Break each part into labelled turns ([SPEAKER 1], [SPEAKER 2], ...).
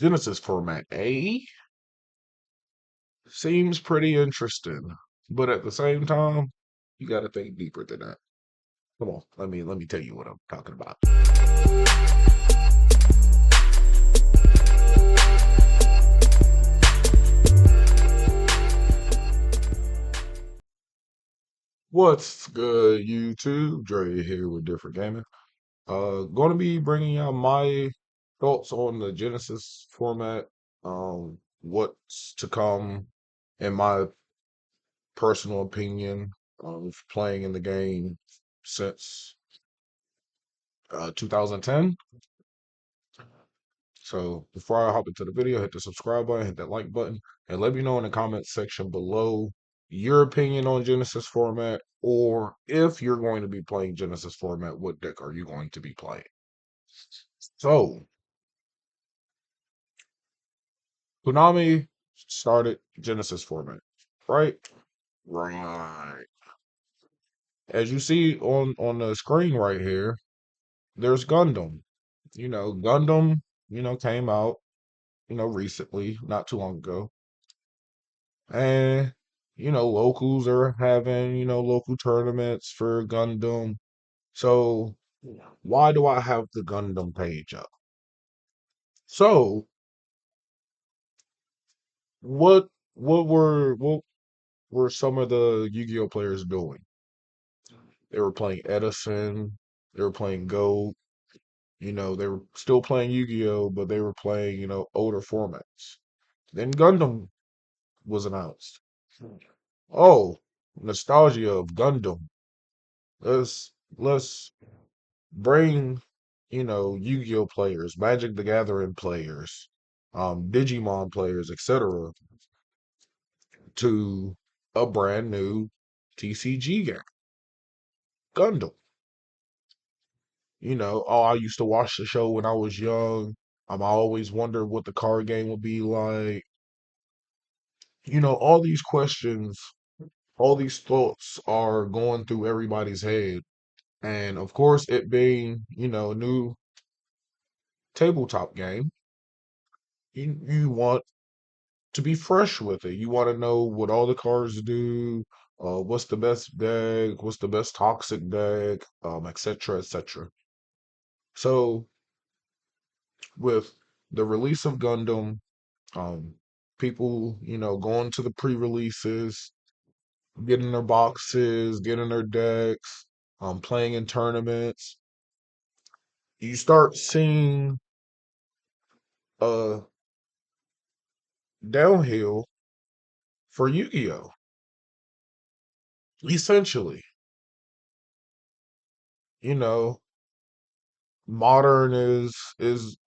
[SPEAKER 1] Genesis format A seems pretty interesting, but at the same time, you got to think deeper than that. Come on, let me tell you what I'm talking about. What's good, YouTube? Dre here with Different Gaming. Going to be bringing out my thoughts on the Genesis format. What's to come, in my personal opinion, of playing in the game since 2010. So before I hop into the video, hit the subscribe button, hit that like button, and let me know in the comments section below your opinion on Genesis format, or if you're going to be playing Genesis format, what deck are you going to be playing? So Konami started Genesis format, right? Right. As you see on the screen right here, there's Gundam. Gundam, came out, recently, not too long ago. And, locals are having, local tournaments for Gundam. So why do I have the Gundam page up? So what what were some of the Yu-Gi-Oh players doing? They were playing Edison, they were playing Go, they were still playing Yu-Gi-Oh, but they were playing, older formats. Then Gundam was announced. Oh, nostalgia of Gundam. Let's bring, Yu-Gi-Oh players, Magic the Gathering players, Digimon players, etc., to a brand new TCG game, Gundam. I used to watch the show when I was young. I always wondered what the card game would be like. All these questions, all these thoughts are going through everybody's head. And of course, it being, a new tabletop game, you want to be fresh with it. You want to know what all the cards do, what's the best deck, what's the best toxic deck, et cetera, et cetera. So with the release of Gundam, um, people, going to the pre-releases, getting their boxes, getting their decks, playing in tournaments, you start seeing a downhill for Yu-Gi-Oh! Essentially, you know, Modern is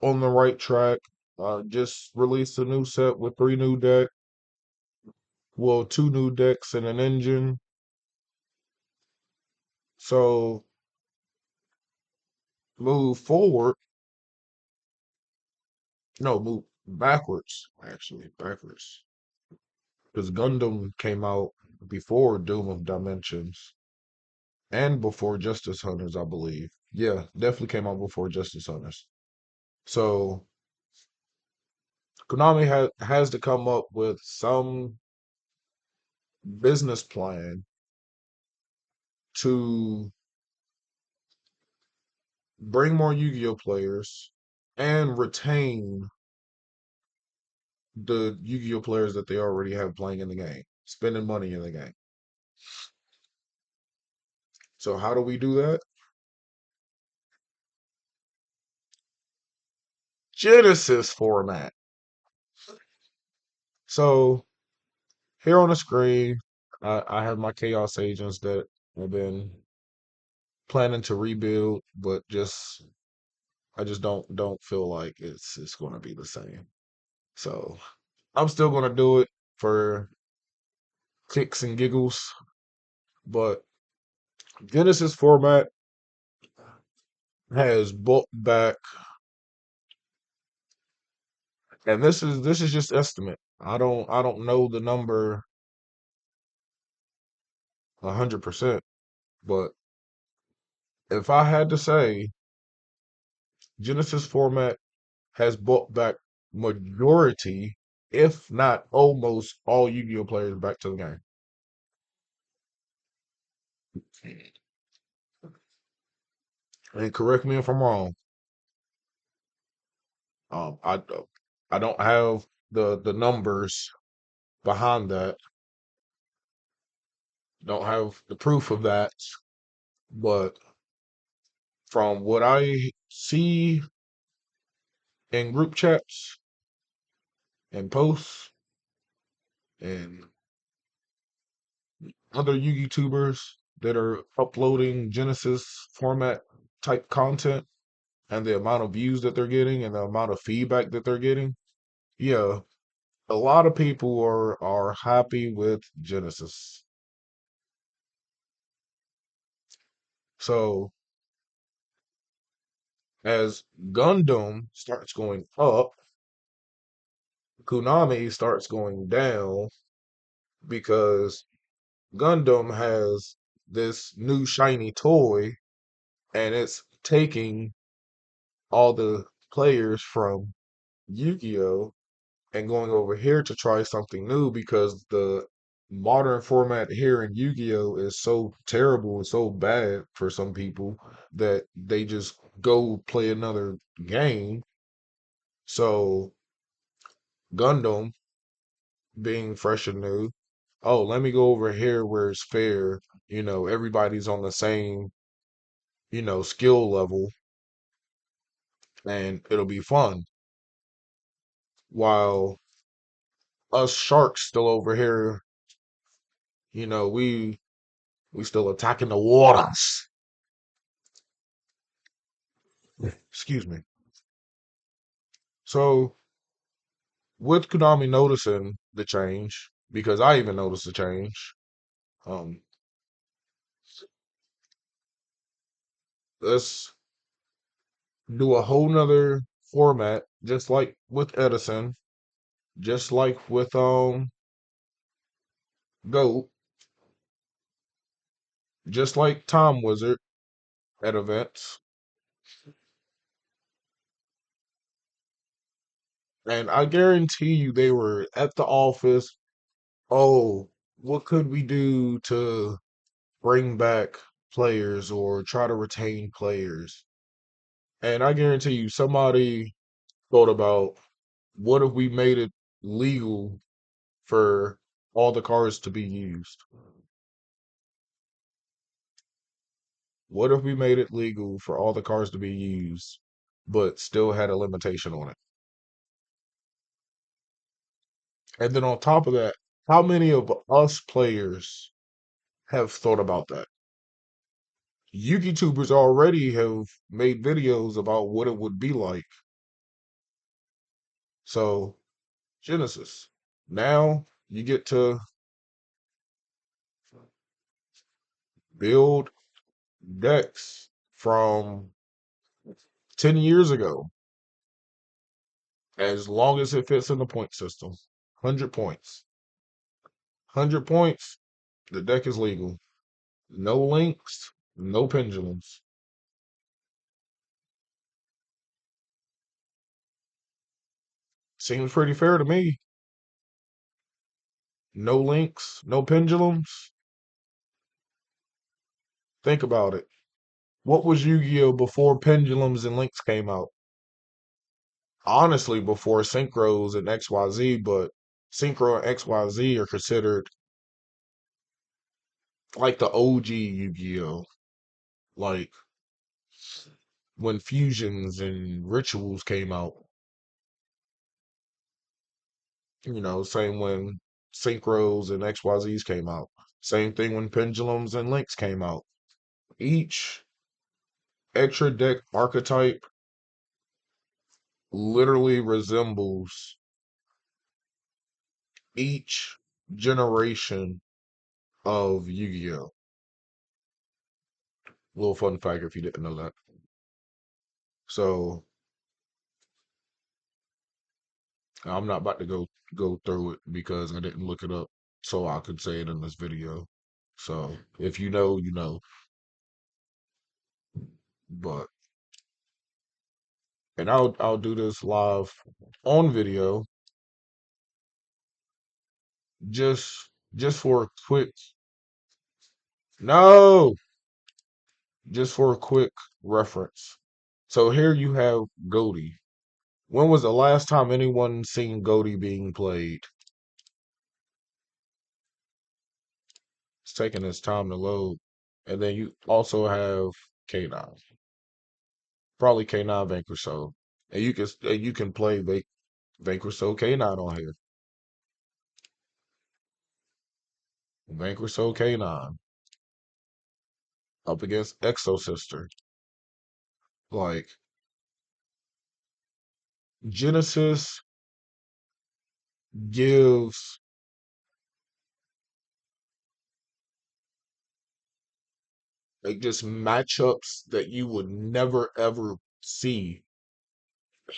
[SPEAKER 1] on the right track. Just released a new set with three new deck, well, two new decks and an engine. So move forward, no, move backwards, actually, backwards. Because Gundam came out before Doom of Dimensions and before Justice Hunters, I believe. Yeah, definitely came out before Justice Hunters. So Konami has to come up with some business plan to bring more Yu-Gi-Oh players and retain the Yu-Gi-Oh players that they already have playing in the game, spending money in the game. So how do we do that? Genesis format. So here on the screen, I have my Chaos Agents that I've been planning to rebuild, but I just don't feel like it's going to be the same. So I'm still going to do it for kicks and giggles, but Genesis format has brought back, and this is just estimate. I don't know the number 100%, but if I had to say, Genesis format has brought back majority, if not almost all Yu-Gi-Oh players back to the game. And correct me if I'm wrong. Um, I I don't have the numbers behind that. Don't have the proof of that, but from what I see in group chats and posts and other YouTubers that are uploading Genesis format type content and the amount of views that they're getting and the amount of feedback that they're getting, yeah, a lot of people are happy with Genesis. So as Gundam starts going up, Konami starts going down because Gundam has this new shiny toy and it's taking all the players from Yu-Gi-Oh and going over here to try something new because the modern format here in Yu-Gi-Oh is so terrible and so bad for some people that they just go play another game. So Gundam being fresh and new, oh, let me go over here where it's fair. Everybody's on the same, skill level and it'll be fun. While us sharks still over here, we still attacking the waters. Excuse me. So with Konami noticing the change, because I even noticed the change, um, let's do a whole nother format, just like with Edison, just like with Goat, just like Tom Wizard at events. And I guarantee you they were at the office. Oh, what could we do to bring back players or try to retain players? And I guarantee you somebody thought about what if we made it legal for all the cards to be used? What if we made it legal for all the cards to be used, but still had a limitation on it? And then on top of that, how many of us players have thought about that? YouTubers already have made videos about what it would be like. So, Genesis. Now you get to build decks from 10 years ago, as long as it fits in the point system. 100 points. 100 points, the deck is legal. No links, no pendulums. Seems pretty fair to me. No links, no pendulums. Think about it. What was Yu-Gi-Oh before pendulums and links came out? Honestly, before synchros and XYZ, but synchro and XYZ are considered like the OG Yu-Gi-Oh. Like when fusions and rituals came out, same when synchros and XYZs came out. Same thing when pendulums and links came out. Each extra deck archetype literally resembles each generation of Yu-Gi-Oh. Little fun fact if you didn't know that. So I'm not about to go through it because I didn't look it up so I could say it in this video. So if you know, you know. But and I'll do this live on video, just just for a quick no, just for a quick reference. So here you have Goaty. When was the last time anyone seen Goaty being played? It's taking its time to load. And then you also have K9. Probably K9 Vanquish. And you can play Vanquish K9 on here. Vanquish K9 up against Exo Sister. Like Genesis gives like just matchups that you would never ever see,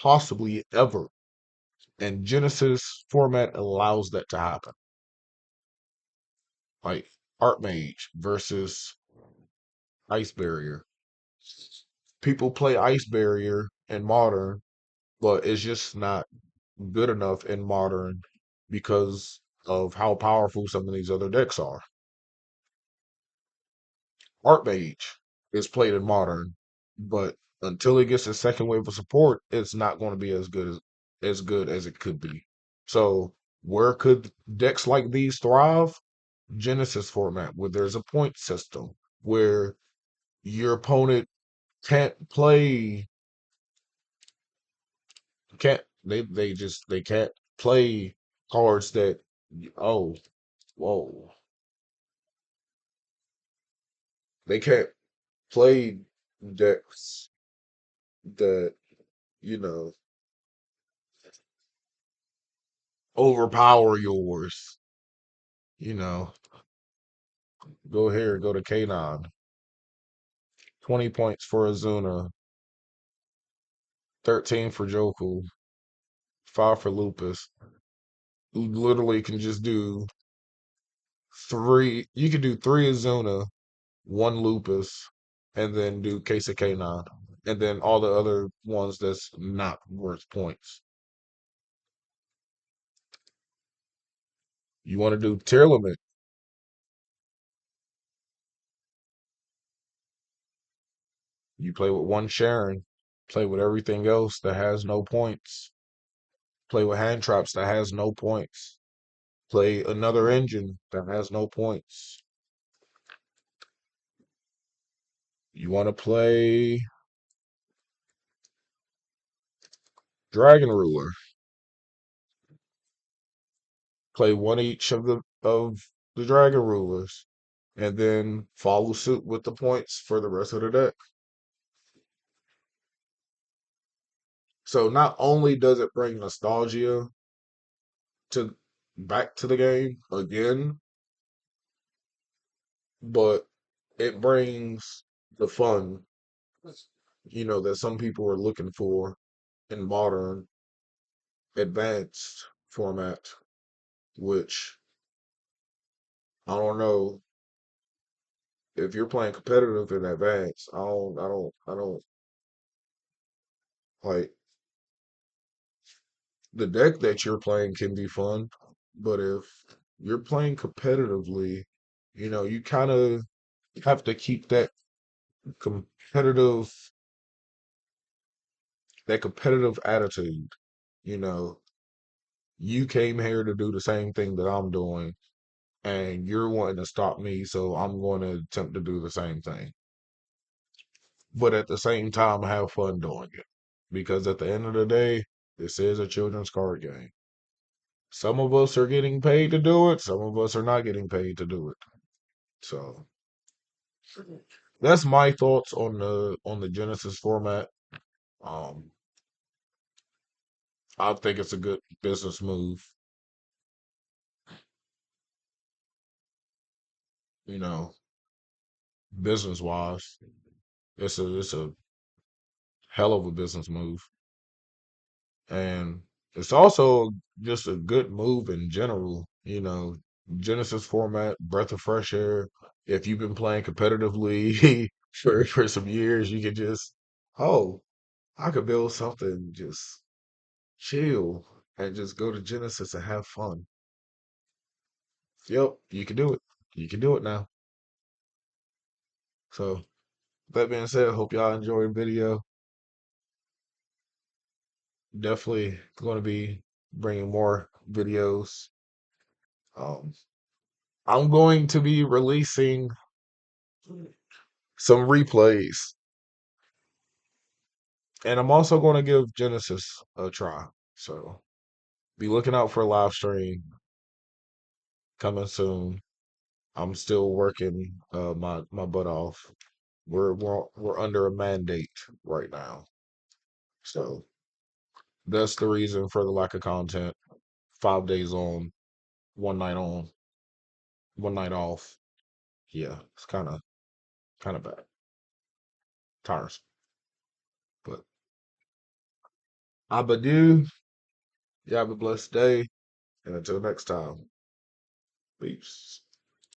[SPEAKER 1] possibly ever. And Genesis format allows that to happen. Like Archmage versus Ice Barrier. People play Ice Barrier in modern, but it's just not good enough in modern because of how powerful some of these other decks are. Archmage is played in modern, but until it gets a second wave of support, it's not going to be as good as it could be. So where could decks like these thrive? Genesis format, where there's a point system, where your opponent can't can't play cards that oh whoa they can't play decks that you know overpower yours. You know, go here, go to K9. 20 points for Azuna, 13 for Joku, 5 for Lupus. You literally can just do three. You can do three Azuna, one Lupus, and then do Case of K9. And then all the other ones that's not worth points. You want to do tier limit. You play with one Sharon. Play with everything else that has no points. Play with hand traps that has no points. Play another engine that has no points. You want to play Dragon Ruler. Play one each of the Dragon Rulers, and then follow suit with the points for the rest of the deck. So not only does it bring nostalgia to back to the game again, but it brings the fun, that some people are looking for in modern advanced format, which I don't know if you're playing competitive in advance. I don't like the deck that you're playing can be fun, but if you're playing competitively, you kind of have to keep competitive that competitive attitude. You know, you came here to do the same thing that I'm doing, and you're wanting to stop me, so I'm going to attempt to do the same thing. But at the same time, have fun doing it. Because at the end of the day, this is a children's card game. Some of us are getting paid to do it, some of us are not getting paid to do it. So that's my thoughts on the Genesis format. Um, I think it's a good business move, you know, business wise. It's a hell of a business move. And it's also just a good move in general. Genesis format, breath of fresh air. If you've been playing competitively for some years, you could just, oh, I could build something just chill and just go to Genesis and have fun. Yep, you can do it. You can do it now. So that being said, hope y'all enjoyed the video. Definitely going to be bringing more videos. Um, I'm going to be releasing some replays, and I'm also going to give Genesis a try. So be looking out for a live stream coming soon. I'm still working my butt off. We're under a mandate right now, so that's the reason for the lack of content. 5 days on, 1 night off. Yeah, it's kind of bad, tiresome. But Abadu, you have a blessed day, and until next time, peace.